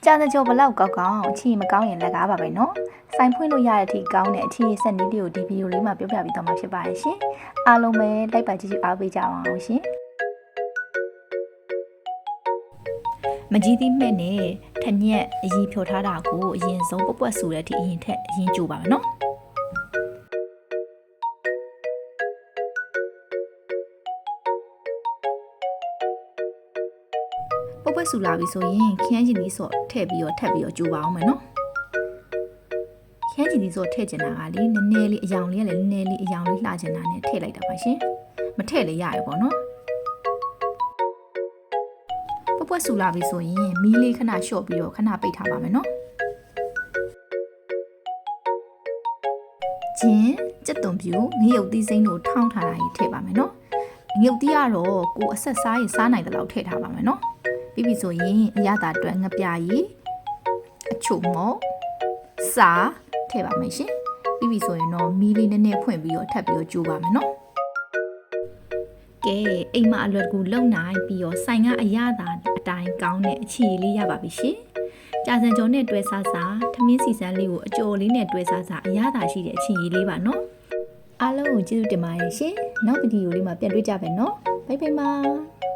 ကြာတဲ့ကြောဘလောက်ကောက်ကောင်းအချီမကောင်းရင်လက်ကားပါပဲနော်ဆိုင်ဖွင့်လို့ရတဲ့အထိကောင်းတဲ့အချီဆက်နည်းလေးကိုဒီဗီဒီယိုလေးမှာပြောပြပြီးတော့မှာဖြစ်ပါရဲ့ရှင်အားလုံးပဲလိုက်ပါကြည့်ကြအားပေးကြပါအောင်ရှင်မကြီးသီးမဲ့နဲ့ထညက်အရင်ဖြော်ထားတာကိုအရင်ဆုံးပွက်ဆူတဲ့အထိအရင်ထက်အရင်ကြိုးပါမယ်နော်ပွက်ဆူလာပြီဆိုရင်ခန်းချင်သီးစော့ထည့်ပြီးတော့ထပ်ပြီးတော့ကြိုးပါအောင်မယ်နော်ခန်းချင်သီးစော့ထည့်ချင်တာကလေနည်းနည်းလေးအယောင်လေးကလည်းနည်းနည်းလေးအယောင်လေးလှချင်တာနဲ့ထည့်လိုက်တာပါရှင်မထည့်လည်းရရပေါ့နော်ပွက်ဆူလာပြီဆိုရင်မီးလေးခဏလျှော့ပြီးတော့ခဏပိတ်ထားပါမယ်နော်ဂျင်းကြက်သွန်ပြူငရုတ်သီးစိမ်းတို့ထောင်းထားတာကြီးထည့်ပါမယ်နော်ငရုတ်သီးကတော့ကိုအဆက်စားရင်စားနိုင်တဲ့လောက်ထည့်ထားပါမယ်နော်ပြီးပြီဆိုရင်အရသာအတွက်ငပြရီအချို့မော့စားထည့်ပါမယ်ရှင်ပြီးပြီဆိုရင်တော့မီးလေးနည်းနည်းဖွင့်ပြီးတော့ထပ်ပြီးတော့ကြိုးပါမယ်နော်ကဲအိမ်မှာအလွယ်တကူလုံနိုင်ပြီးတော့ဆိုင်ကအရသာအတိုင်းကောင်းတဲ့အချီလေးရပါပြီရှင်ကြာစံကြောနဲ့တွဲစားစားထမင်းစီစမ်းလေးကိုအကျော်လေးနဲ့တွဲစားစားအရသာရှိတဲ့အချီလေးပါနော်အားလုံးကိုကျေးဇူးတင်ပါတယ်ရှင်နောက်ဗီဒီယိုလေးမှာပြန်တွေ့ကြမယ်နော်ဘိုင်ဘိုင်ပါ